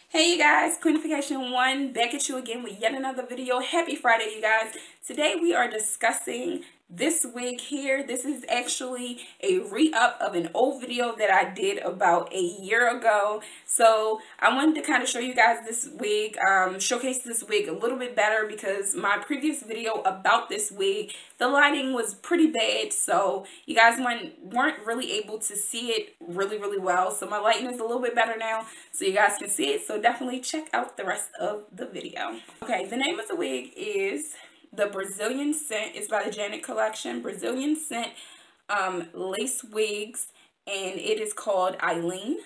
Hey you guys, QUEENIFICATION1 back at you again with yet another video. Happy Friday, you guys. Today we are discussing this wig here. This is actually a re-up of an old video that I did about a year ago. So I wanted to kind of show you guys this wig, showcase this wig a little bit better because my previous video about this wig, the lighting was pretty bad. So you guys weren't really able to see it really well. So my lighting is a little bit better now so you guys can see it. So definitely check out the rest of the video. Okay, the name of the wig is the Brazilian Scent. It's by the Janet collection, Brazilian Scent lace wigs, and it is called Aileen.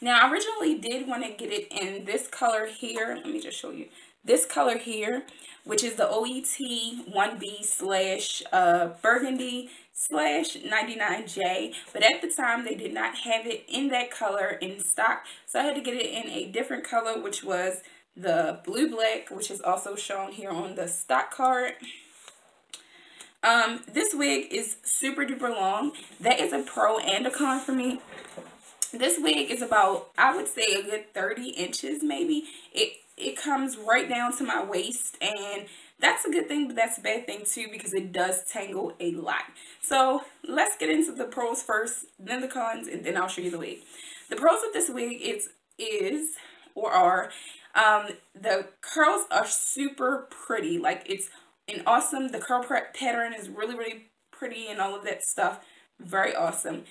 Now I originally did want to get it in this color here. Let me just show you this color here, which is the OET 1B slash burgundy slash 99J, but at the time they did not have it in that color in stock, so I had to get it in a different color, which was the blue black, which is also shown here on the stock card. This wig is super duper long. That is a pro and a con for me. This wig is about, I would say, a good 30 inches maybe. It comes right down to my waist, and that's a good thing, but that's a bad thing too because it does tangle a lot. So let's get into the pros first, then the cons, and then I'll show you the wig. The pros of this wig are the curls are super pretty. Like, it's an awesome, the curl pattern is really pretty and all of that stuff. Very awesome.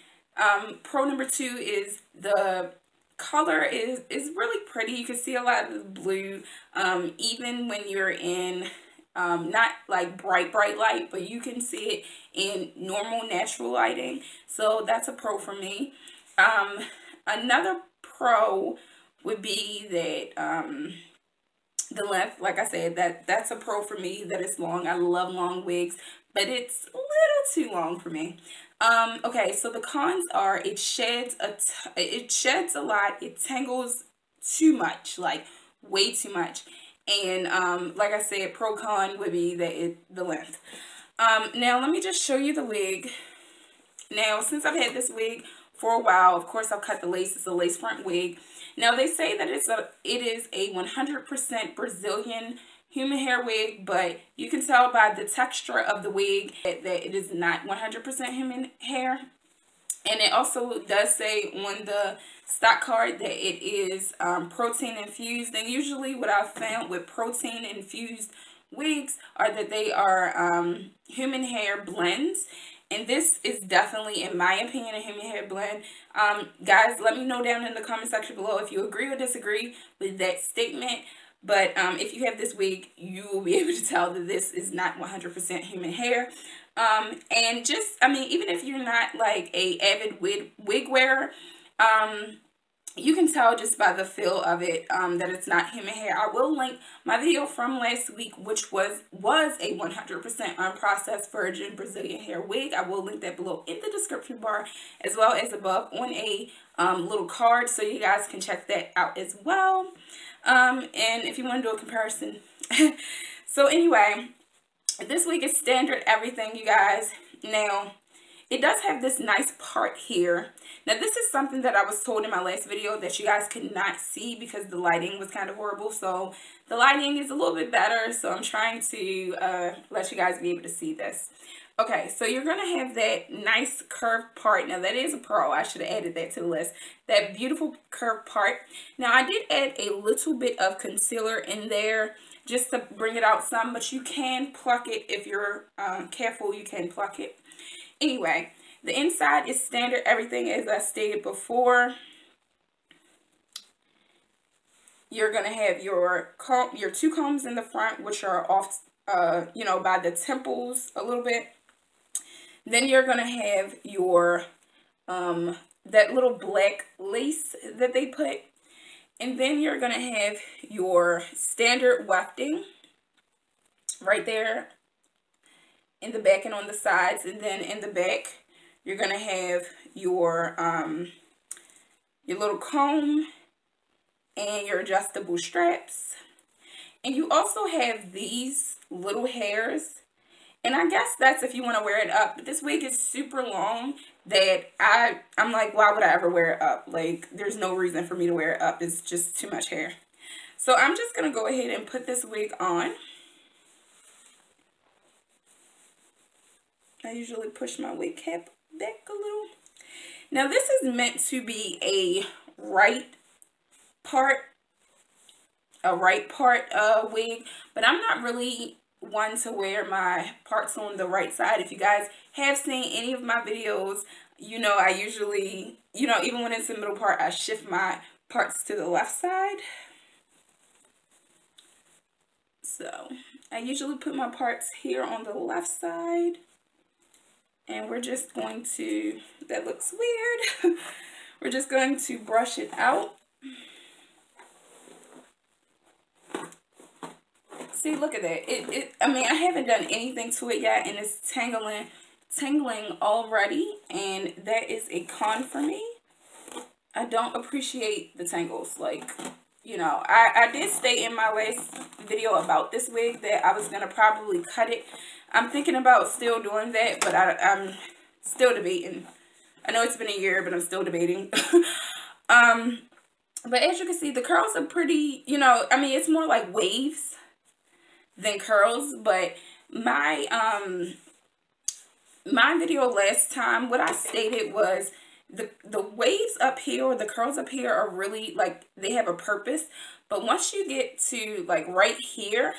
Pro number 2 is the color is really pretty. You can see a lot of the blue, even when you're in not like bright light, but you can see it in normal natural lighting. So that's a pro for me. Another pro would be that the length, like I said, that's a pro for me, that it's long. I love long wigs, but it's a little too long for me. Okay, so the cons are it sheds a lot, it tangles too much, like way too much. And like I said, pro con would be that the length. Now let me just show you the wig. Now, since I've had this wig for a while, of course I've cut the lace. It's a lace front wig. Now they say that it is a 100% Brazilian human hair wig, but you can tell by the texture of the wig that it is not 100% human hair. And it also does say on the stock card that it is protein infused. And usually what I've found with protein infused wigs are that they are human hair blends. And this is definitely, in my opinion, a human hair blend. Guys, let me know down in the comment section below if you agree or disagree with that statement. But if you have this wig, you will be able to tell that this is not 100% human hair. And just, I mean, even if you're not like a avid wig wearer, you can tell just by the feel of it that it's not human hair. I will link my video from last week, which was a 100% unprocessed virgin Brazilian hair wig. I will link that below in the description bar, as well as above on a little card, so you guys can check that out as well. And if you want to do a comparison. So anyway, this wig is standard everything, you guys. Now, it does have this nice part here. Now, this is something that I was told in my last video that you guys could not see because the lighting was kind of horrible. So the lighting is a little bit better. So I'm trying to let you guys be able to see this. Okay, so you're going to have that nice curved part. Now, that is a pro. I should have added that to the list. That beautiful curved part. Now, I did add a little bit of concealer in there just to bring it out some, but you can pluck it if you're careful. You can pluck it. Anyway, the inside is standard everything as I stated before. You're going to have your two combs in the front, which are off, you know, by the temples a little bit. Then you're going to have your, that little black lace that they put. And then you're going to have your standard wefting right there in the back and on the sides. And then in the back, you're going to have your little comb and your adjustable straps. And you also have these little hairs And I guess that's if you want to wear it up. But this wig is super long that I'm like, why would I ever wear it up? Like, there's no reason for me to wear it up. It's just too much hair. So I'm just going to go ahead and put this wig on. I usually push my wig cap back a little. Now this is meant to be a right part wig, but I'm not really one to wear my parts on the right side. If you guys have seen any of my videos, you know I usually, you know, even when it's the middle part, I shift my parts to the left side. So I usually put my parts here on the left side. And we're just going to, that looks weird. We're just going to brush it out. See, look at that. I mean, I haven't done anything to it yet, and it's tangling already, and that is a con for me. I don't appreciate the tangles. Like, you know, I did state in my last video about this wig that I was going to probably cut it. I'm thinking about still doing that, but I'm still debating. I know it's been a year, but I'm still debating. But as you can see, the curls are pretty, you know, I mean, it's more like waves than curls. But my my video last time, what I stated was the waves up here or the curls up here are really like, they have a purpose. But once you get to like right here,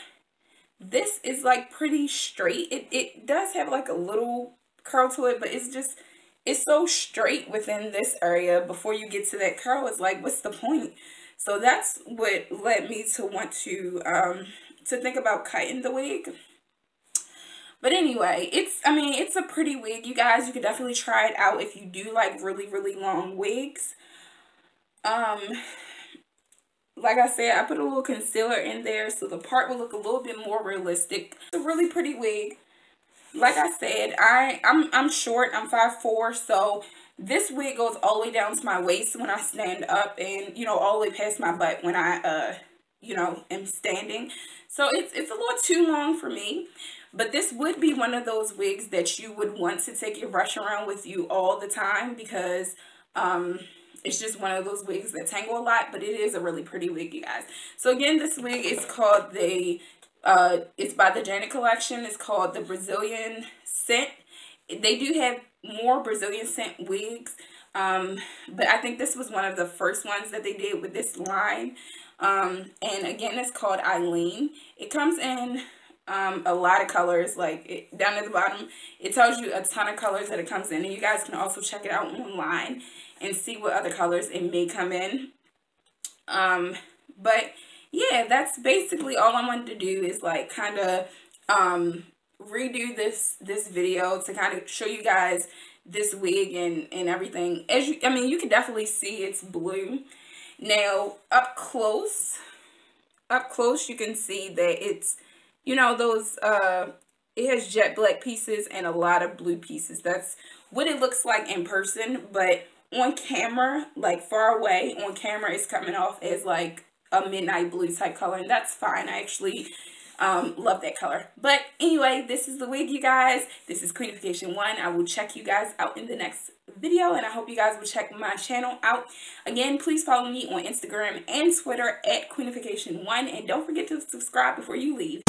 this is like pretty straight. It does have like a little curl to it, but it's so straight within this area. Before you get to that curl, it's like, what's the point? So that's what led me to want to think about cutting the wig. But anyway, I mean, it's a pretty wig, you guys. You could definitely try it out if you do like really, really long wigs. Like I said, I put a little concealer in there so the part will look a little bit more realistic. It's a really pretty wig. Like I said, I'm short. I'm 5'4", so this wig goes all the way down to my waist when I stand up, and, you know, all the way past my butt when I, you know, am standing. So it's a little too long for me. But this would be one of those wigs that you would want to take your brush around with you all the time, because it's just one of those wigs that tangle a lot. But it is a really pretty wig, you guys. So again, this wig is called it's by the Janet collection. It's called the Brazilian Scent. They do have more Brazilian Scent wigs, but I think this was one of the first ones that they did with this line. And again, it's called Aileen. It comes in a lot of colors. Like down at the bottom, it tells you a ton of colors that it comes in, and you guys can also check it out online and see what other colors it may come in. But yeah, that's basically all I wanted to do, is like kind of redo this video to kind of show you guys this wig and everything. I mean, you can definitely see it's blue. Now up close you can see that it's, you know, those it has jet black pieces and a lot of blue pieces. That's what it looks like in person, but on camera, like far away on camera, it's coming off as like a midnight blue type color, and that's fine. I actually love that color. But anyway, this is the wig, you guys. This is Queenification1. I will check you guys out in the next video, and I hope you guys will check my channel out. Again, please follow me on Instagram and Twitter at Queenification1, and don't forget to subscribe before you leave.